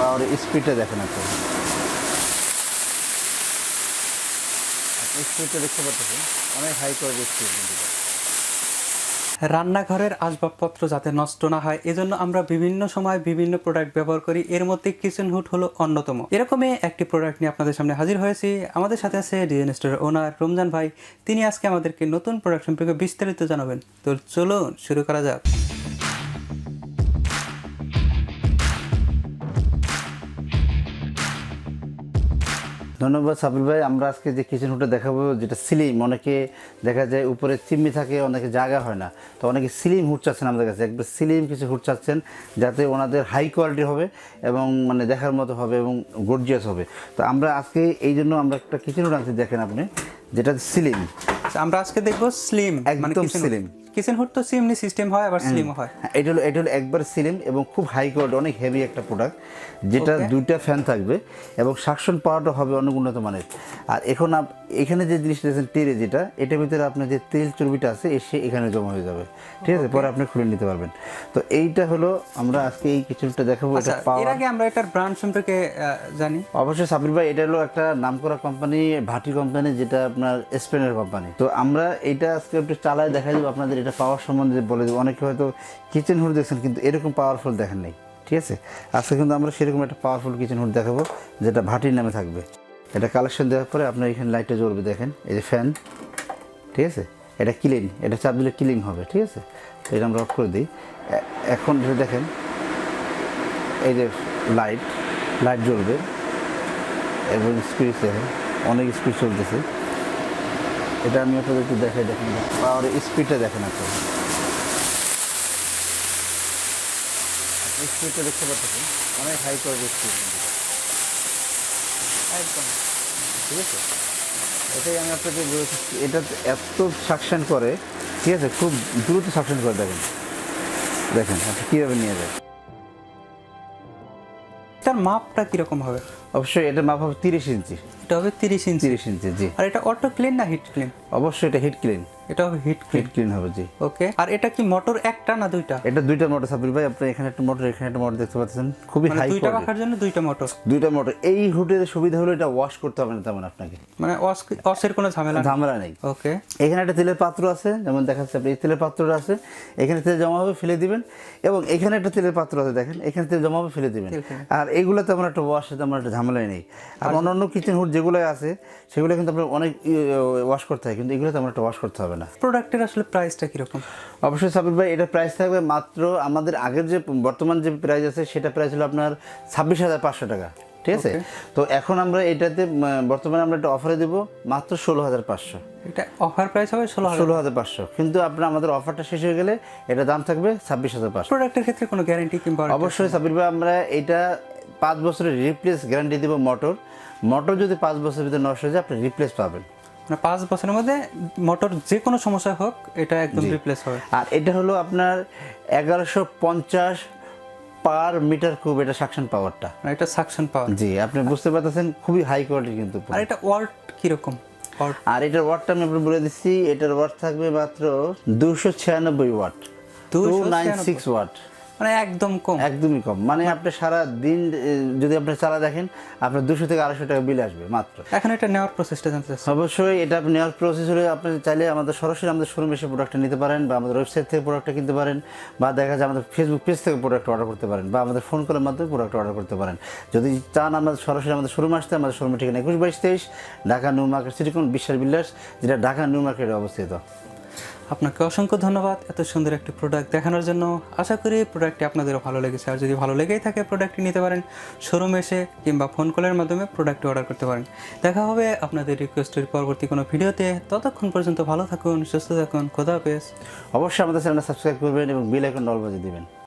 পাওয়ার স্পিডটা দেখেন আপনি স্পিডটা দেখতে পাচ্ছেন অনেক হাই কোয়ালিটির স্পিড। রান্নাঘরের আসবাবপত্র যাতে নষ্ট না হয় এজন্য আমরা বিভিন্ন সময় বিভিন্ন প্রোডাক্ট ব্যবহার করি, এর মধ্যে কিচেন হুড হলো অন্যতম। এরকমই একটি প্রোডাক্ট নিয়ে আপনাদের সামনে হাজির হয়েছি। আমাদের সাথে আছে ডিজাইন স্টোরের ওনার রমজান ভাই, তিনি আজকে আমাদেরকে নতুন প্রোডাক্ট সম্পর্কে বিস্তারিত জানাবেন। তো চলুন শুরু করা যাক। ধন্যবাদ সাবির ভাই। আমরা আজকে যে কিচেন হুডটা দেখাবো, যেটা স্লিম, অনেকে দেখা যায় উপরে চিমনি থাকে, অনেকে জায়গা হয় না, তো অনেকে স্লিম হুড চাচ্ছেন আমাদের কাছে, একবার স্লিম কিছু হুড চাচ্ছেন যাতে ওনাদের হাই কোয়ালিটি হবে এবং মানে দেখার মতো হবে এবং গর্জিয়াস হবে। তো আমরা আজকে এই জন্য আমরা একটা কিচেন হুড আনছি, দেখেন আপনি, যেটা স্লিম। আমরা আজকে দেখবো স্লিম, একদম স্লিম। কিচেন হুড তো চিমনি সিস্টেম হয়, আবার স্লিমও হয়। এটা হলো একবার স্লিম এবং খুব হাই কোয়ালিটি, অনেক হেভি একটা প্রোডাক্ট, যেটা দুইটা ফ্যান থাকবে এবং সাকশন পাওয়ারটা হবে অনেক উন্নত মানের। আর এখন এখানে যে জিনিসটা দেখছেন টেরে, যেটা এটার ভিতরে আপনার যে তেল চর্বিটা আছে এসে এখানে জমা হয়ে যাবে, ঠিক আছে, পরে আপনি খুলে নিতে পারবেন। তো এইটা হলো আমরা আজকে এই কিচেনটা দেখাবো। এটা এর আগে আমরা এটার ব্র্যান্ড সম্পর্কে জানি। অবশ্যই সাবির ভাই, এটা হলো একটা নামকরা কোম্পানি, ভাটি কোম্পানি, যেটা আপনার স্পেনের কোম্পানি। তো আমরা এইটা আজকে একটু চালায় দেখাই দেবো আপনাদের, এটা পাওয়ার সম্বন্ধে বলে দেবো। অনেকে হয়তো কিচেন হুড দেখছেন কিন্তু এরকম পাওয়ারফুল দেখেন নাই, ঠিক আছে। আজকে কিন্তু আমরা সেরকম একটা পাওয়ারফুল কিচেন হুড দেখাবো, যেটা ভাটির নামে থাকবে। এটা কালেকশন দেওয়ার পরে আপনার এখানে লাইটটা জ্বলবে, দেখেন এই যে ফ্যান, ঠিক আছে। এটা ক্লিন, এটা চাপ দিলে ক্লিন হবে, ঠিক আছে। তো এটা আমরা অফ করে দিই। এখন যেটা দেখেন এই যে লাইট জ্বলবে এবং স্পিড দেখেন অনেক স্পিড চলতেছে। এটা আমি আপনাদের একটু দেখাই, দেখেন পাওয়ার স্পিডটা দেখেন আপনি, স্পিডটা দেখতে পাচ্ছেন অনেক হাই কোয়ালিটির স্পিড একদম, ঠিক আছে। এটাই আমি আপনাকে বলেছি, এটা এত সাকশন করে, ঠিক আছে, খুব দ্রুত সাকশন করে। দেখেন আপনি কীভাবে নিয়ে যায়। এটার মাপটা কিরকম হবে? অবশ্যই এটার মাপ হবে 30 ইঞ্চি। এটা হবে 30 ইঞ্চি। 30 ইঞ্চি, জি। আর এটা অটো ক্লিন না হিট ক্লিন? অবশ্যই এটা হিট ক্লিন। এটা হবে হিট ক্লিন হবে, জি। ওকে। আর এটা কি মোটর একটা না দুইটা? এটা দুইটা মোটর সাবির ভাই। আপনি এখানে একটা মোটর, এখানে একটা মোটর দেখতে পাচ্ছেন, খুবই হাই দুইটা কোয়ালিটি। রাখার জন্য দুইটা মোটর। দুইটা মোটর। এই হুডের সুবিধা হলো এটা ওয়াশ করতে হবে না তেমন আপনাকে, মানে ওয়াশের কোনো ঝামেলা নেই। ওকে। এখানে একটা তেলের পাত্র আছে, যেমন দেখাচ্ছে আপনি, এই তেলের পাত্রটা আছে, এখানে তেল জমা হবে, ফেলে দিবেন। এবং এখানে একটা তেলের পাত্র আছে, দেখেন এখানে তেল জমা হবে, ফেলে দিবেন। আর এইগুলো তেমন একটা ওয়াশের তেমন একটা ঝামেলাই নেই। আর অন্যান্য কিচেন হুড যেগুলো আছে সেগুলো কিন্তু আপনার অনেক ওয়াশ করতে হয়, কিন্তু এগুলো তেমন একটা ওয়াশ করতে হবে না। প্রোডাক্টের আসলে প্রাইসটা কিরকম? অবশ্যই সাবির ভাই, এটা প্রাইস থাকবে মাত্র, আমাদের আগের যে বর্তমান যে প্রাইস আছে সেটা প্রাইস হলো আপনার 26,500 টাকা, ঠিক আছে। তো এখন আমরা এটাতে বর্তমানে আমরা একটা অফারে দেবো মাত্র 16,500। এটা অফার প্রাইস হবে 16,500, কিন্তু আপনার আমাদের অফারটা শেষ হয়ে গেলে এটা দাম থাকবে 26,500। প্রোডাক্টের ক্ষেত্রে কোনো গ্যারান্টি কিংবা? অবশ্যই সাবির ভাই, আমরা এটা 5 বছরের রিপ্লেস গ্যারান্টি দেবো। মোটর যদি 5 বছরের ভিতরে নষ্ট হয়ে যায় আপনি রিপ্লেস পাবেন। মানে 5 বছরের মধ্যে মোটর যে কোনো সমস্যা হোক এটা একদম রিপ্লেস হবে। আর এটা হলো আপনার 1150 পার মিটার কিউব, এটা সাকশন পাওয়ারটা। এটা সাকশন পাওয়ার, জি। আপনি বুঝতে পারতেছেন খুবই হাই কোয়ালিটি কিন্তু। আর এটা ওয়াট কিরকম? আর এটার ওয়াটটা আমি আপনাকে বলে দিচ্ছি, এটার ওয়াট থাকবে মাত্র 296 ওয়াট, 296 ওয়াট। মানে একদম কম, একদমই কম। মানে আপনি সারা দিন যদি আপনি চালা দেখেন আপনার 200 থেকে 250 টাকা বিল আসবে মাত্র। এখন এটা নেওয়ার প্রসেসটা জানতে চাচ্ছি। অবশ্যই এটা আপনি নেওয়ার প্রসেস হলে আপনি চাইলে সরাসরি আমাদের শোরুমে এসে প্রোডাক্টটা নিতে পারেন, বা আমাদের ওয়েবসাইট থেকে প্রোডাক্টটা কিনতে পারেন, বা দেখা যায় আমাদের ফেসবুক পেজ থেকে প্রোডাক্ট অর্ডার করতে পারেন, বা আমাদের ফোন কলের মাধ্যমে প্রোডাক্ট অর্ডার করতে পারেন। যদি চান আমাদের সরাসরি আমাদের শোরুমে আসতে, আমাদের শোরুমের ঠিকানা 21-22-23 ঢাকা নিউ মার্কেট সিটিকন বিশ্বাস বিল্ডার্স, যেটা ঢাকা নিউ মার্কেটে অবস্থিত। আপনাকে অসংখ্য ধন্যবাদ এত সুন্দর একটি প্রোডাক্ট দেখানোর জন্য। আশা করি প্রোডাক্টটি আপনাদেরও ভালো লেগেছে। আর যদি ভালো লেগেই থাকে প্রোডাক্টটি নিতে পারেন, শোরুমে এসে কিংবা ফোন কলের মাধ্যমে প্রোডাক্টটি অর্ডার করতে পারেন। দেখা হবে আপনাদের রিকোয়েস্টের পরবর্তী কোনো ভিডিওতে। ততক্ষণ পর্যন্ত ভালো থাকুন, সুস্থ থাকুন, খোদা হাফেজ। অবশ্যই আমাদের চ্যানেলটা সাবস্ক্রাইব করবেন এবং বেল আইকন অল বাজিয়ে দিবেন।